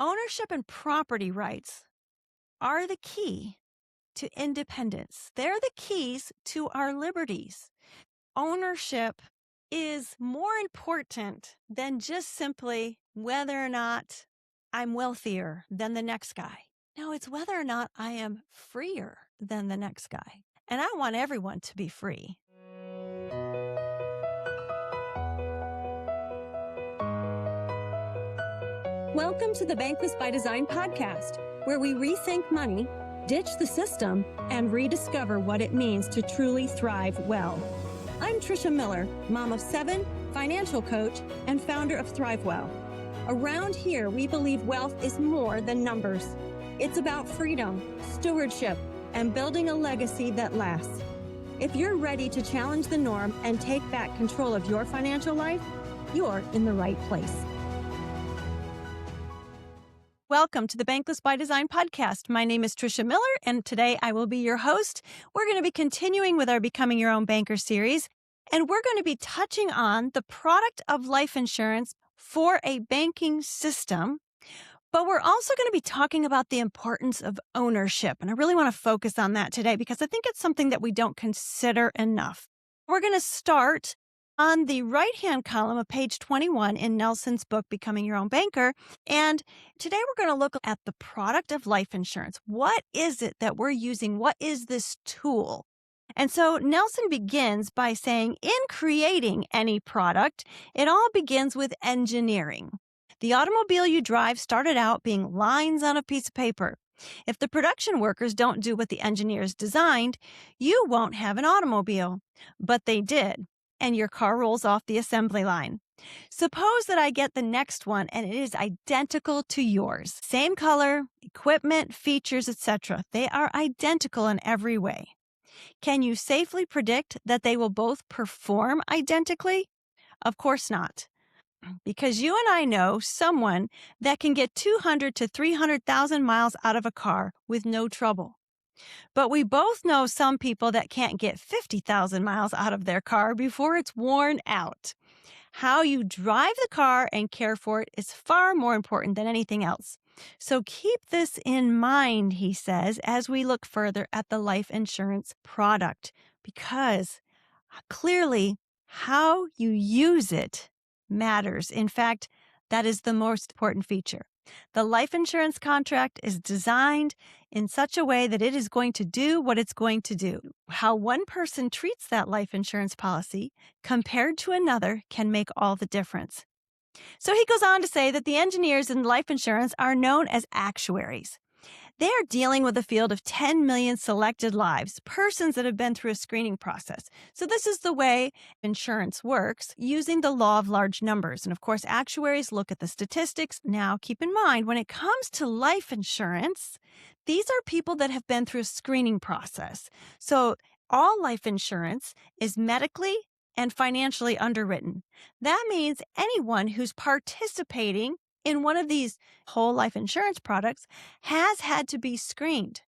Ownership and property rights are the key to independence. They're the keys to our liberties. Ownership is more important than just simply whether or not I'm wealthier than the next guy. No, it's whether or not I am freer than the next guy. And I want everyone to be free. Welcome to the Bankless by Design podcast, where we rethink money, ditch the system, and rediscover what it means to truly thrive well. I'm Tricia Miller, mom of 7, financial coach, and founder of ThriveWell. Around here, we believe wealth is more than numbers. It's about freedom, stewardship, and building a legacy that lasts. If you're ready to challenge the norm and take back control of your financial life, you're in the right place. Welcome to the Bankless by Design podcast. My name is Tricia Miller, and today I will be your host. We're going to be continuing with our Becoming Your Own Banker series, and we're going to be touching on the product of life insurance for a banking system. But we're also going to be talking about the importance of ownership, and I really want to focus on that today because I think it's something that we don't consider enough. We're going to start on the right-hand column of page 21 in Nelson's book, Becoming Your Own Banker. And today we're going to look at the product of life insurance. What is it that we're using? What is this tool? And so Nelson begins by saying, in creating any product, it all begins with engineering. The automobile you drive started out being lines on a piece of paper. If the production workers don't do what the engineers designed, you won't have an automobile. But they did. And your car rolls off the assembly line. Suppose that I get the next one and it is identical to yours. Same color, equipment, features, etc. They are identical in every way. Can you safely predict that they will both perform identically? Of course not. Because you and I know someone that can get 200 to 300,000 miles out of a car with no trouble. But we both know some people that can't get 50,000 miles out of their car before it's worn out. How you drive the car and care for it is far more important than anything else. So keep this in mind, he says, as we look further at the life insurance product, because clearly how you use it matters. In fact, that is the most important feature. The life insurance contract is designed in such a way that it is going to do what it's going to do. How one person treats that life insurance policy compared to another can make all the difference. So he goes on to say that the engineers in life insurance are known as actuaries. They are dealing with a field of 10 million selected lives, persons that have been through a screening process. So this is the way insurance works, using the law of large numbers. And of course, actuaries look at the statistics. Now, keep in mind, when it comes to life insurance, these are people that have been through a screening process. So all life insurance is medically and financially underwritten. That means anyone who's participating in one of these whole life insurance products has had to be screened.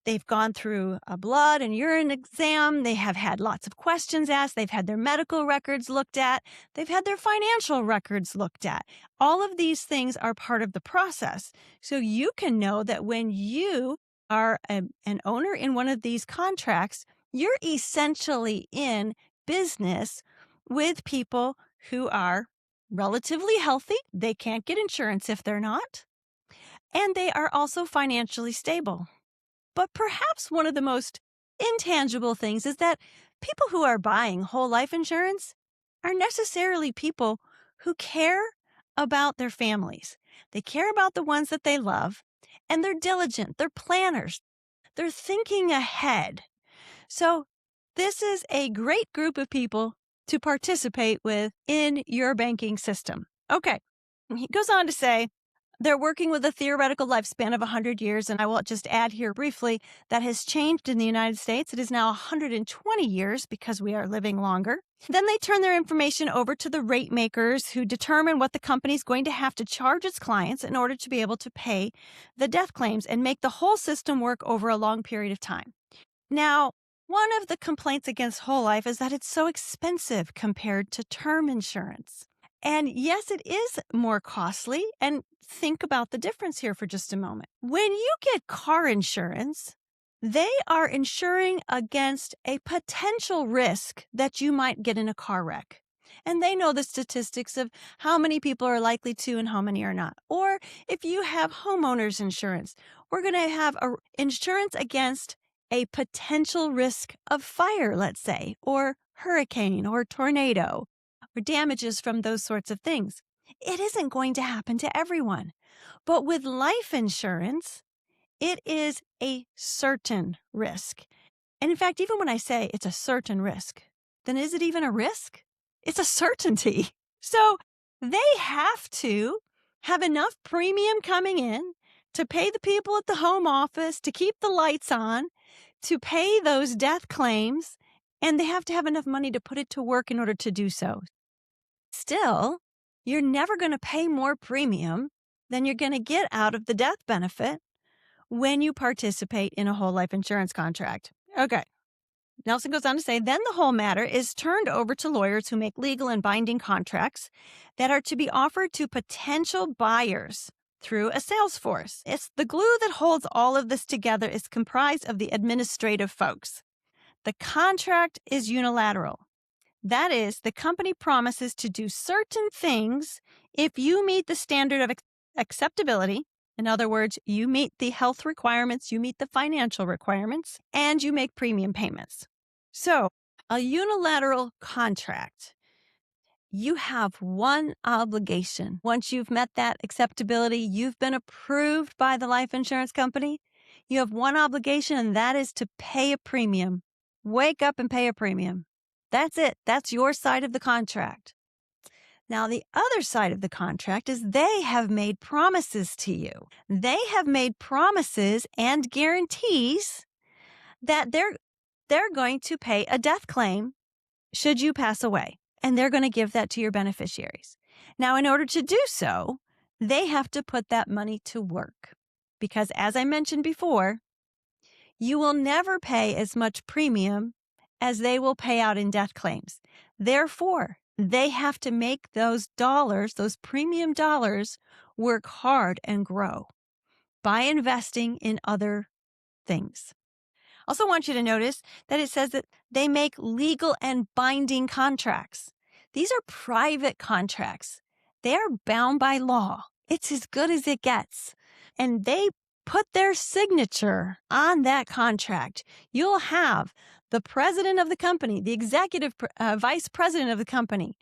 They've gone through a blood and urine exam. They have had lots of questions asked. They've had their medical records looked at. They've had their financial records looked at. All of these things are part of the process. So you can know that when you are an owner in one of these contracts, you're essentially in business with people who are relatively healthy. They can't get insurance if they're not. And they are also financially stable. But perhaps one of the most intangible things is that people who are buying whole life insurance are necessarily people who care about their families. They care about the ones that they love, and they're diligent. They're planners. They're thinking ahead. So this is a great group of people to participate with in your banking system. Okay. He goes on to say they're working with a theoretical lifespan of 100 years. And I will just add here briefly that has changed in the United States. It is now 120 years because we are living longer. Then they turn their information over to the rate makers who determine what the company is going to have to charge its clients in order to be able to pay the death claims and make the whole system work over a long period of time. Now, one of the complaints against whole life is that it's so expensive compared to term insurance. And yes, it is more costly. And think about the difference here for just a moment. When you get car insurance, they are insuring against a potential risk that you might get in a car wreck. And they know the statistics of how many people are likely to and how many are not. Or if you have homeowners insurance, we're going to have insurance against a potential risk of fire, let's say, or hurricane or tornado or damages from those sorts of things. It isn't going to happen to everyone. But with life insurance, it is a certain risk. And in fact, even when I say it's a certain risk, then is it even a risk? It's a certainty. So they have to have enough premium coming in to pay the people at the home office, to keep the lights on, to pay those death claims, and they have to have enough money to put it to work in order to do so. Still, you're never going to pay more premium than you're going to get out of the death benefit when you participate in a whole life insurance contract. Okay. Nelson goes on to say, then the whole matter is turned over to lawyers who make legal and binding contracts that are to be offered to potential buyers through a sales force. It's the glue that holds all of this together is comprised of the administrative folks. The contract is unilateral. That is, the company promises to do certain things if you meet the standard of acceptability. In other words, you meet the health requirements, you meet the financial requirements, and you make premium payments. So, a unilateral contract, you have one obligation. Once you've met that acceptability, you've been approved by the life insurance company, you have one obligation, and that is to pay a premium. Wake up and pay a premium. That's it. That's your side of the contract. Now, the other side of the contract is they have made promises to you. They have made promises and guarantees that they're going to pay a death claim should you pass away, and they're going to give that to your beneficiaries. Now, in order to do so, they have to put that money to work because, as I mentioned before, you will never pay as much premium as they will pay out in death claims. Therefore, they have to make those dollars, those premium dollars, work hard and grow by investing in other things. Also want you to notice that it says that they make legal and binding contracts. These are private contracts. They are bound by law. It's as good as it gets. And they put their signature on that contract. You'll have the president of the company, the executive vice president of the company,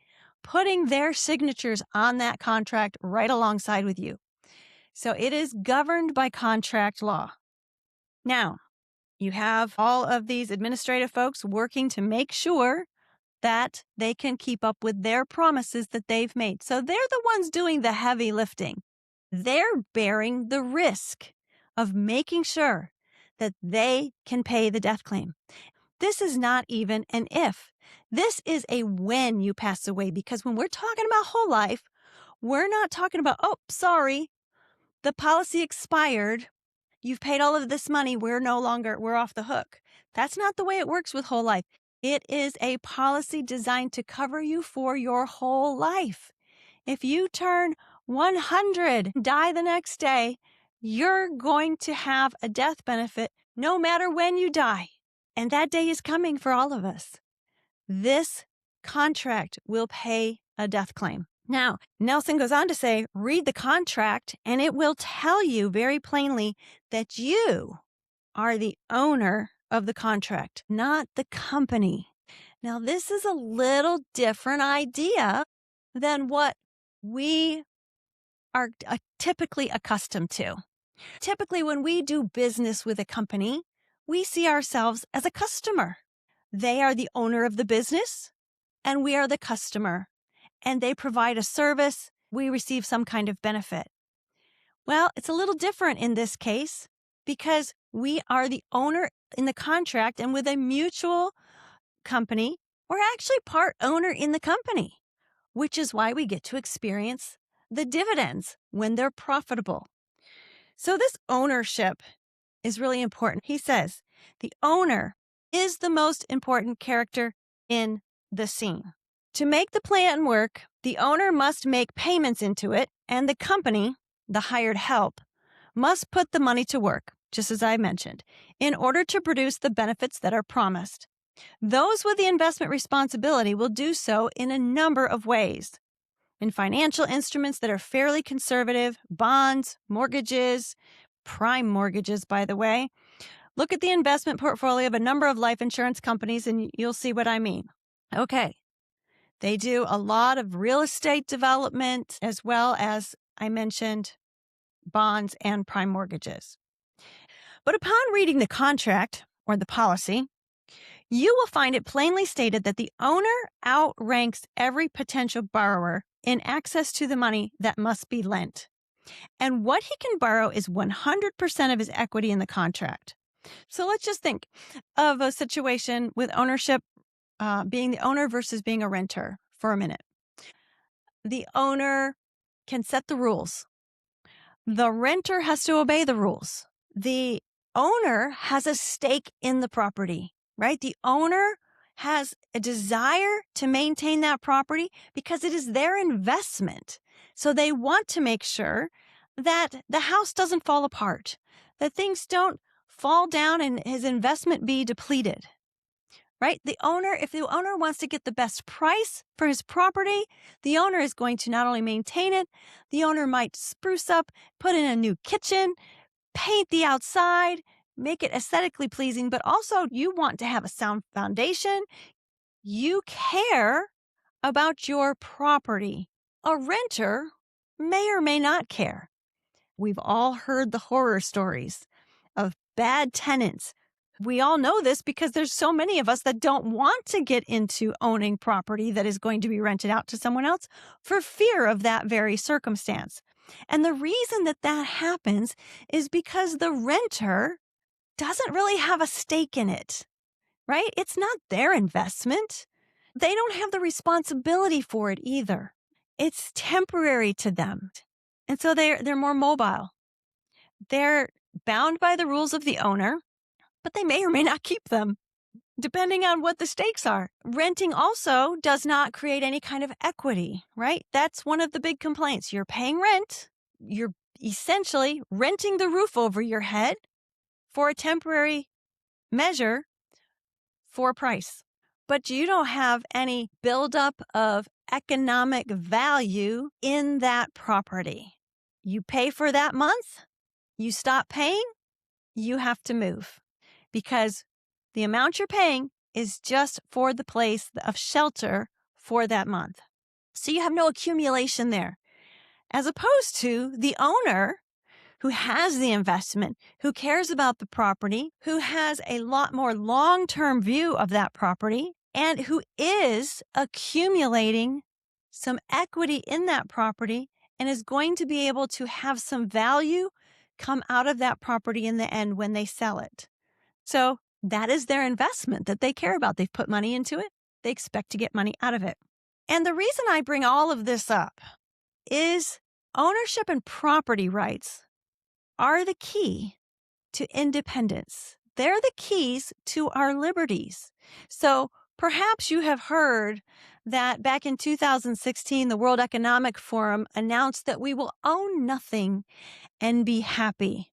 putting their signatures on that contract right alongside with you. So it is governed by contract law. Now, you have all of these administrative folks working to make sure that they can keep up with their promises that they've made. So they're the ones doing the heavy lifting. They're bearing the risk of making sure that they can pay the death claim. This is not even an if. This is a when you pass away, because when we're talking about whole life, we're not talking about, oh, sorry, the policy expired. You've paid all of this money. We're off the hook. That's not the way it works with whole life. It is a policy designed to cover you for your whole life. If you turn 100, die the next day, you're going to have a death benefit no matter when you die. And that day is coming for all of us. This contract will pay a death claim. Now, Nelson goes on to say, read the contract and it will tell you very plainly that you are the owner of the contract, not the company. Now, this is a little different idea than what we are typically accustomed to. Typically, when we do business with a company, we see ourselves as a customer. They are the owner of the business, and we are the customer. And they provide a service, we receive some kind of benefit. Well, it's a little different in this case because we are the owner in the contract, and with a mutual company, we're actually part owner in the company, which is why we get to experience the dividends when they're profitable. So this ownership is really important. He says the owner is the most important character in the scene. To make the plan work, the owner must make payments into it, and the company, the hired help, must put the money to work, just as I mentioned, in order to produce the benefits that are promised. Those with the investment responsibility will do so in a number of ways. In financial instruments that are fairly conservative, bonds, mortgages, prime mortgages, by the way. Look at the investment portfolio of a number of life insurance companies and you'll see what I mean. Okay. They do a lot of real estate development as well as, I mentioned, bonds and prime mortgages. But upon reading the contract or the policy, you will find it plainly stated that the owner outranks every potential borrower in access to the money that must be lent. And what he can borrow is 100% of his equity in the contract. So let's just think of a situation with ownership, being the owner versus being a renter for a minute. The owner can set the rules. The renter has to obey the rules. The owner has a stake in the property, right? The owner has a desire to maintain that property because it is their investment. So they want to make sure that the house doesn't fall apart, that things don't fall down and his investment be depleted, right? If the owner wants to get the best price for his property, the owner is going to not only maintain it, the owner might spruce up, put in a new kitchen, paint the outside, make it aesthetically pleasing, but also you want to have a sound foundation. You care about your property. A renter may or may not care. We've all heard the horror stories of bad tenants. We all know this because there's so many of us that don't want to get into owning property that is going to be rented out to someone else for fear of that very circumstance. And the reason that happens is because the renter doesn't really have a stake in it, right? It's not their investment. They don't have the responsibility for it either. It's temporary to them. And so they're more mobile. They're bound by the rules of the owner, but they may or may not keep them, depending on what the stakes are. Renting also does not create any kind of equity, right? That's one of the big complaints. You're paying rent. You're essentially renting the roof over your head for a temporary measure for a price. But you don't have any buildup of economic value in that property. You pay for that month, you stop paying, you have to move because the amount you're paying is just for the place of shelter for that month. So you have no accumulation there. As opposed to the owner who has the investment, who cares about the property, who has a lot more long-term view of that property, and who is accumulating some equity in that property and is going to be able to have some value come out of that property in the end when they sell it. So that is their investment that they care about. They've put money into it. They expect to get money out of it. And the reason I bring all of this up is ownership and property rights are the key to independence. They're the keys to our liberties. So perhaps you have heard that back in 2016, the World Economic Forum announced that we will own nothing and be happy.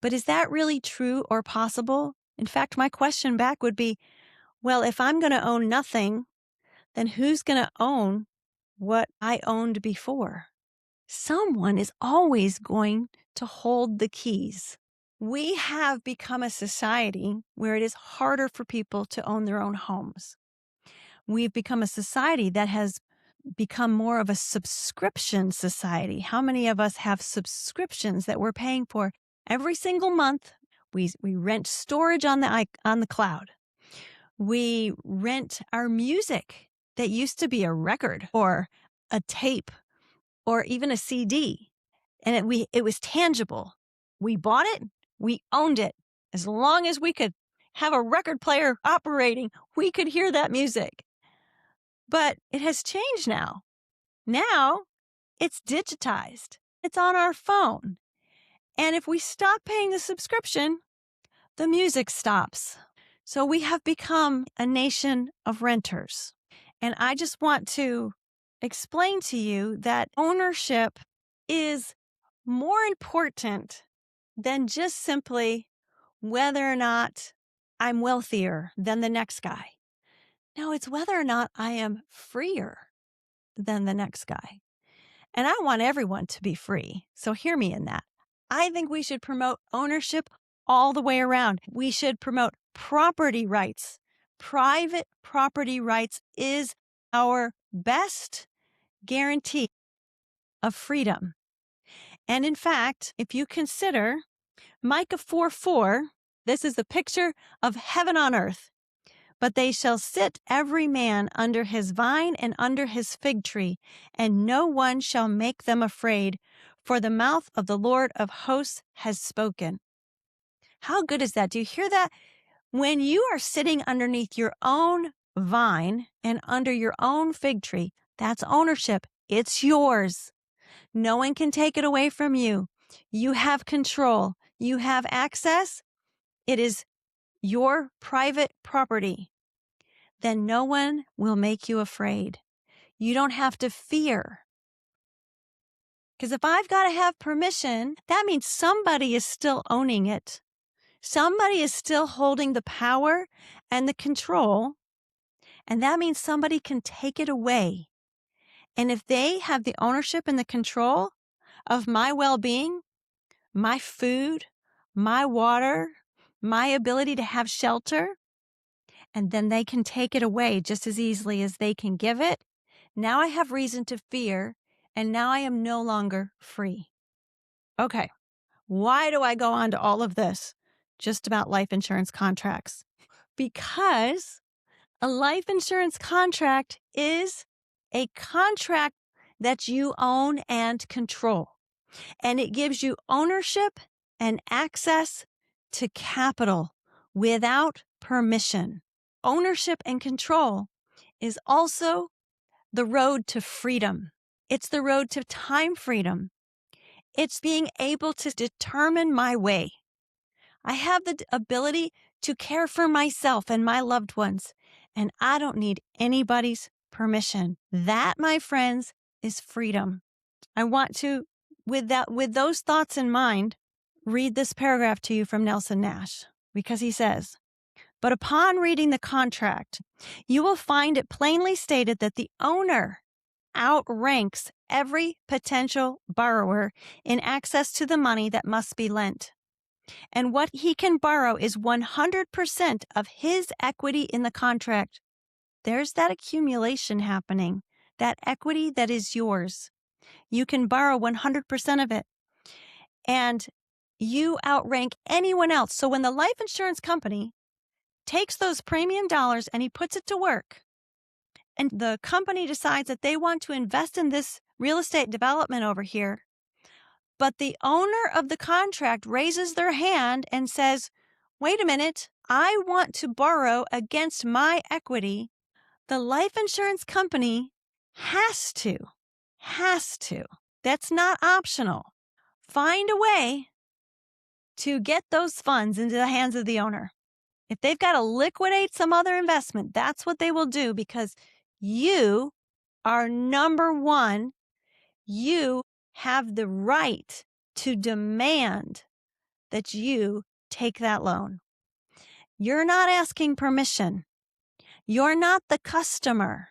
But is that really true or possible? In fact, my question back would be, well, if I'm going to own nothing, then who's going to own what I owned before? Someone is always going to hold the keys. We have become a society where it is harder for people to own their own homes. We've become a society that has become more of a subscription society. How many of us have subscriptions that we're paying for every single month? We rent storage on the cloud. We rent our music that used to be a record or a tape or even a CD. And it was tangible. We bought it. We owned it. As long as we could have a record player operating, we could hear that music. But it has changed now. Now it's digitized. It's on our phone. And if we stop paying the subscription, the music stops. So we have become a nation of renters. And I just want to explain to you that ownership is more important than just simply whether or not I'm wealthier than the next guy. No, it's whether or not I am freer than the next guy. And I want everyone to be free. So hear me in that. I think we should promote ownership all the way around. We should promote property rights. Private property rights is our best guarantee of freedom. And in fact, if you consider Micah 4:4, this is a picture of heaven on earth. But they shall sit every man under his vine and under his fig tree, and no one shall make them afraid, for the mouth of the Lord of hosts has spoken. How good is that? Do you hear that? When you are sitting underneath your own vine and under your own fig tree, that's ownership. It's yours. No one can take it away from you. You have control. You have access. It is your private property. Then no one will make you afraid. You don't have to fear. Because if I've got to have permission, that means somebody is still owning it. Somebody is still holding the power and the control. And that means somebody can take it away. And if they have the ownership and the control of my well-being, my food, my water, my ability to have shelter, and then they can take it away just as easily as they can give it, now I have reason to fear, and now I am no longer free. Okay, why do I go on to all of this just about life insurance contracts? Because a life insurance contract is a contract that you own and control, and it gives you ownership and access to capital without permission. Ownership and control is also the road to freedom. It's the road to time freedom. It's being able to determine my way. I have the ability to care for myself and my loved ones, and I don't need anybody's permission. That, my friends, is freedom. I want to, with those thoughts in mind, read this paragraph to you from Nelson Nash, because he says, "But upon reading the contract, you will find it plainly stated that the owner outranks every potential borrower in access to the money that must be lent. And what he can borrow is 100% of his equity in the contract." There's that accumulation happening, that equity that is yours. You can borrow 100% of it. And you outrank anyone else. So when the life insurance company takes those premium dollars and he puts it to work, and the company decides that they want to invest in this real estate development over here, but the owner of the contract raises their hand and says, "Wait a minute, I want to borrow against my equity," the life insurance company has to. That's not optional. Find a way to get those funds into the hands of the owner. If they've got to liquidate some other investment, that's what they will do, because you are number one. You have the right to demand that you take that loan. You're not asking permission. You're not the customer.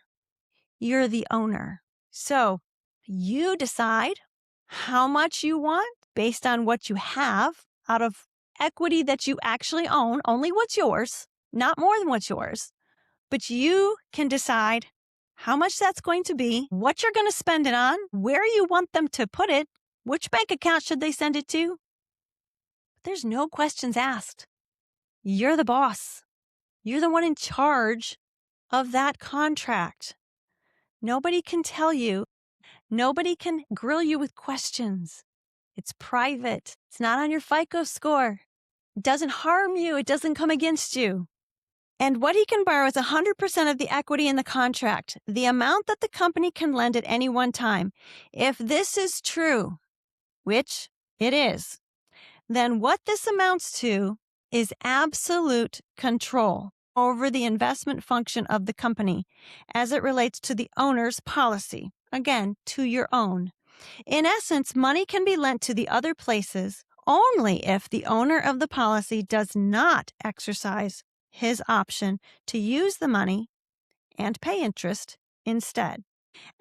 You're the owner. So you decide how much you want based on what you have out of equity that you actually own, only what's yours, not more than what's yours. But you can decide how much that's going to be, what you're going to spend it on, where you want them to put it, which bank account should they send it to. There's no questions asked. You're the boss. You're the one in charge of that contract. Nobody can tell you. Nobody can grill you with questions. It's private. It's not on your FICO score. It doesn't harm you. It doesn't come against you. And what he can borrow is 100% of the equity in the contract, the amount that the company can lend at any one time. If this is true, which it is, then what this amounts to is absolute control. over the investment function of the company as it relates to the owner's policy. Again, to your own. In essence, money can be lent to the other places only if the owner of the policy does not exercise his option to use the money and pay interest instead.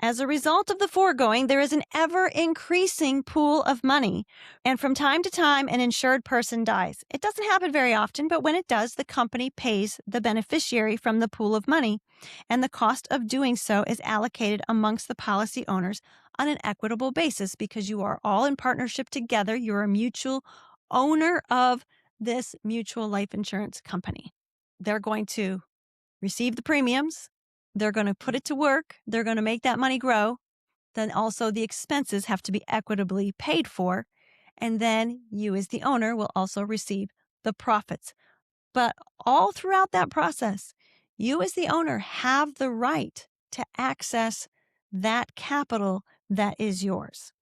As a result of the foregoing, there is an ever-increasing pool of money, and from time to time, an insured person dies. It doesn't happen very often, but when it does, the company pays the beneficiary from the pool of money, and the cost of doing so is allocated amongst the policy owners on an equitable basis because you are all in partnership together. You're a mutual owner of this mutual life insurance company. They're going to receive the premiums. They're going to put it to work. They're going to make that money grow. Then also the expenses have to be equitably paid for. And then you as the owner will also receive the profits. But all throughout that process, you as the owner have the right to access that capital that is yours.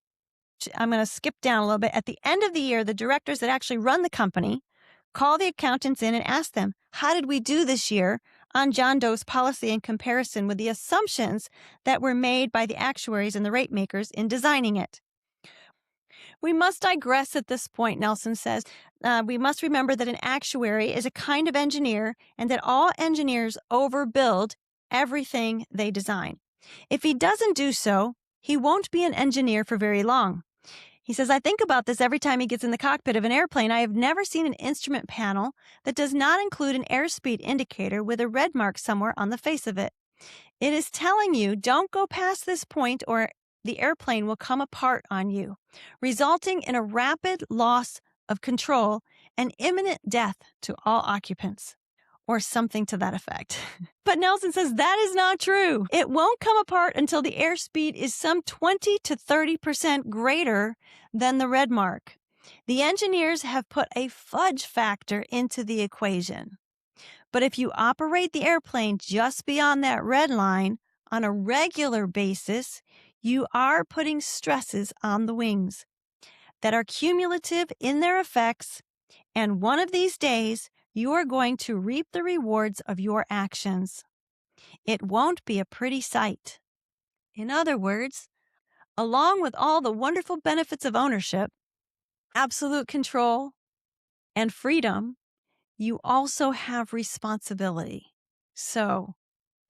I'm going to skip down a little bit. At the end of the year, the directors that actually run the company call the accountants in and ask them, how did we do this year on John Doe's policy in comparison with the assumptions that were made by the actuaries and the rate makers in designing it? We must digress at this point, Nelson says. We must remember that an actuary is a kind of engineer and that all engineers overbuild everything they design. If he doesn't do so, he won't be an engineer for very long. He says, I think about this every time he gets in the cockpit of an airplane. I have never seen an instrument panel that does not include an airspeed indicator with a red mark somewhere on the face of it. It is telling you, don't go past this point or the airplane will come apart on you, resulting in a rapid loss of control and imminent death to all occupants. Or something to that effect. But Nelson says that is not true. It won't come apart until the airspeed is some 20 to 30% greater than the red mark. The engineers have put a fudge factor into the equation. But if you operate the airplane just beyond that red line on a regular basis, you are putting stresses on the wings that are cumulative in their effects, and one of these days, you are going to reap the rewards of your actions. It won't be a pretty sight. In other words, along with all the wonderful benefits of ownership, absolute control, and freedom, you also have responsibility. So,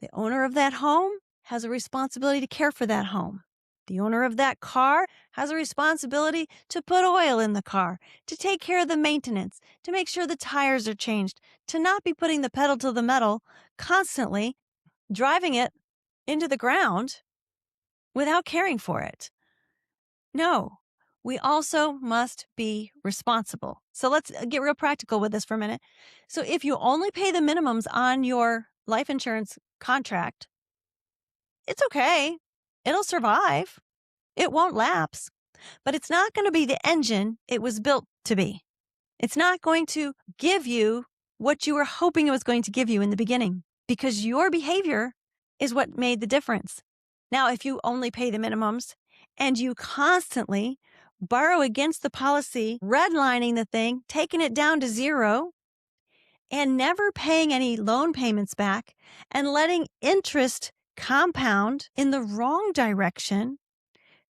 the owner of that home has a responsibility to care for that home. The owner of that car has a responsibility to put oil in the car, to take care of the maintenance, to make sure the tires are changed, to not be putting the pedal to the metal, constantly driving it into the ground without caring for it. No, we also must be responsible. So let's get real practical with this for a minute. So if you only pay the minimums on your life insurance contract, it's okay. It'll survive. It won't lapse, but it's not going to be the engine it was built to be. It's not going to give you what you were hoping it was going to give you in the beginning because your behavior is what made the difference. Now, if you only pay the minimums and you constantly borrow against the policy, redlining the thing, taking it down to zero, and never paying any loan payments back and letting interest compound in the wrong direction,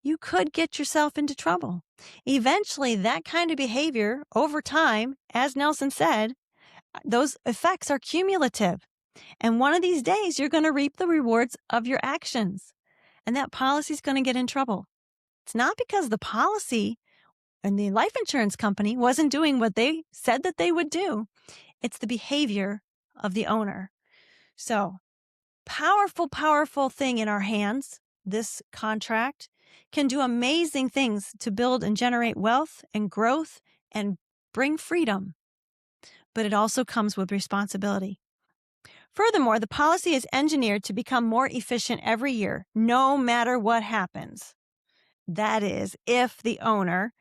you could get yourself into trouble. Eventually, that kind of behavior over time, as Nelson said, those effects are cumulative. And one of these days, you're going to reap the rewards of your actions. And that policy is going to get in trouble. It's not because the policy and the life insurance company wasn't doing what they said that they would do. It's the behavior of the owner. So, powerful, powerful thing in our hands. This contract can do amazing things to build and generate wealth and growth and bring freedom. But it also comes with responsibility. Furthermore, the policy is engineered to become more efficient every year, no matter what happens. That is, if the owner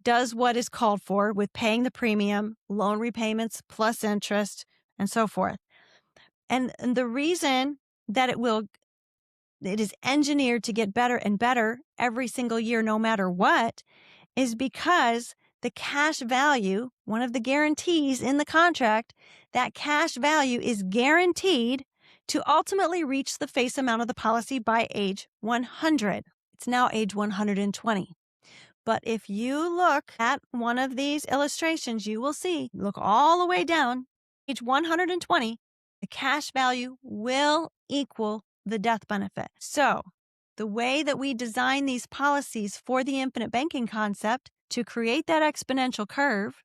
does what is called for with paying the premium, loan repayments plus interest, and so forth. And the reason that it is engineered to get better and better every single year, no matter what, is because the cash value, one of the guarantees in the contract, that cash value is guaranteed to ultimately reach the face amount of the policy by age 100. It's now age 120. But if you look at one of these illustrations, you will see, look all the way down, age 120, the cash value will equal the death benefit. So the way that we design these policies for the infinite banking concept to create that exponential curve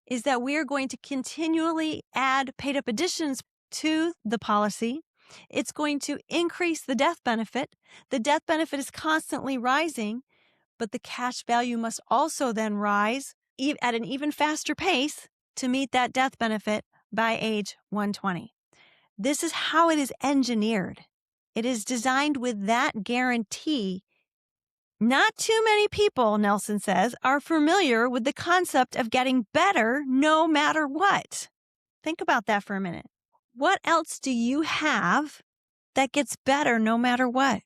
is that we are going to continually add paid up additions to the policy. It's going to increase the death benefit. The death benefit is constantly rising, but the cash value must also then rise at an even faster pace to meet that death benefit by age 120. This is how it is engineered. It is designed with that guarantee. Not too many people, Nelson says, are familiar with the concept of getting better no matter what. Think about that for a minute. What else do you have that gets better no matter what?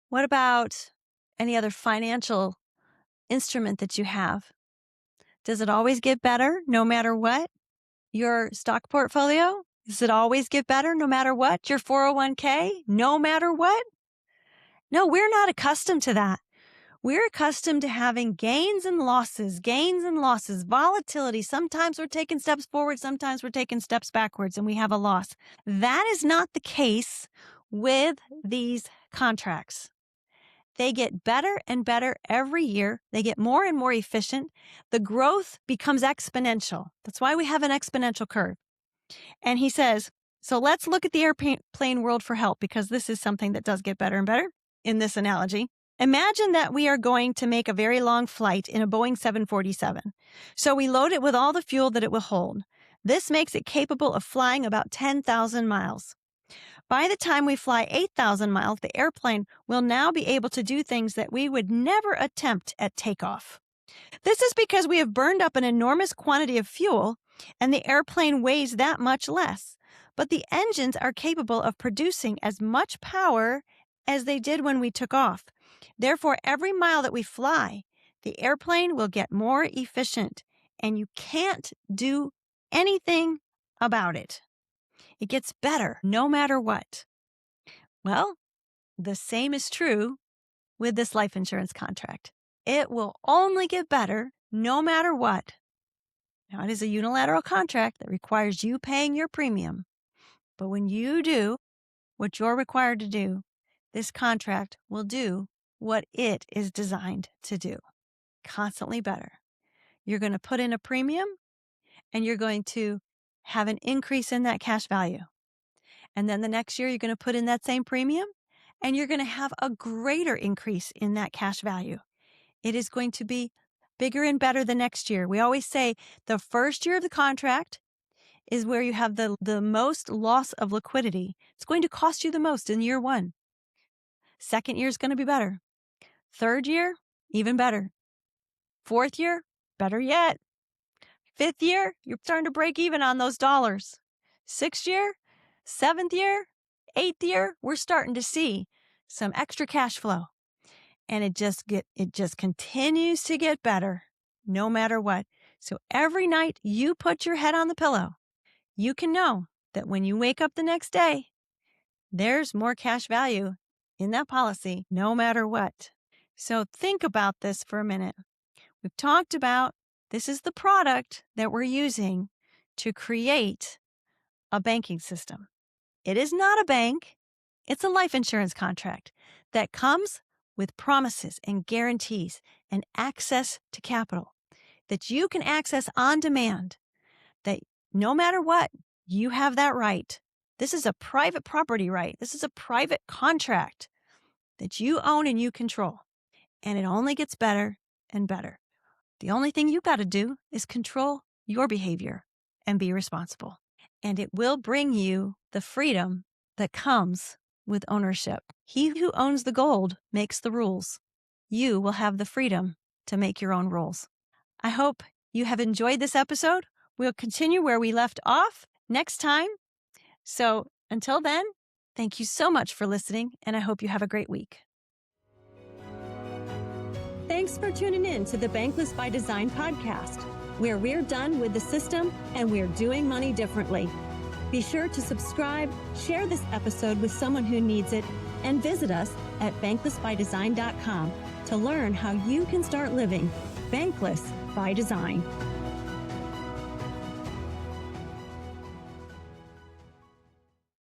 What about any other financial instrument that you have? Does it always get better no matter what? Your stock portfolio? Does it always get better no matter what? Your 401k? No matter what? No, we're not accustomed to that. We're accustomed to having gains and losses, volatility. Sometimes we're taking steps forward, sometimes we're taking steps backwards, and we have a loss. That is not the case with these contracts. They get better and better every year. They get more and more efficient. The growth becomes exponential. That's why we have an exponential curve. And he says, so let's look at the airplane world for help, because this is something that does get better and better in this analogy. Imagine that we are going to make a very long flight in a Boeing 747. So we load it with all the fuel that it will hold. This makes it capable of flying about 10,000 miles. By the time we fly 8,000 miles, the airplane will now be able to do things that we would never attempt at takeoff. This is because we have burned up an enormous quantity of fuel, and the airplane weighs that much less. But the engines are capable of producing as much power as they did when we took off. Therefore, every mile that we fly, the airplane will get more efficient, and you can't do anything about it. It gets better no matter what. Well, the same is true with this life insurance contract. It will only get better no matter what. Now, it is a unilateral contract that requires you paying your premium. But when you do what you're required to do, this contract will do what it is designed to do. Constantly better. You're going to put in a premium, and you're going to have an increase in that cash value. And then the next year, you're going to put in that same premium, and you're going to have a greater increase in that cash value. It is going to be bigger and better the next year. We always say the first year of the contract is where you have the most loss of liquidity. It's going to cost you the most in year one. Second year is going to be better. Third year, even better. Fourth year, better yet. Fifth year, you're starting to break even on those dollars. Sixth year, seventh year, eighth year, we're starting to see some extra cash flow. And it just continues to get better no matter what. So every night you put your head on the pillow, you can know that when you wake up the next day, there's more cash value in that policy no matter what. So think about this for a minute. We've talked about this is the product that we're using to create a banking system. It is not a bank. It's a life insurance contract that comes with promises and guarantees and access to capital that you can access on demand, that no matter what, you have that right. This is a private property right. This is a private contract that you own and you control. And it only gets better and better. The only thing you got to do is control your behavior and be responsible. And it will bring you the freedom that comes with ownership. He who owns the gold makes the rules. You will have the freedom to make your own rules. I hope you have enjoyed this episode. We'll continue where we left off next time. So until then, thank you so much for listening, and I hope you have a great week. Thanks for tuning in to the Bankless by Design podcast, where we're done with the system and we're doing money differently. Be sure to subscribe, share this episode with someone who needs it, and visit us at banklessbydesign.com to learn how you can start living bankless by design.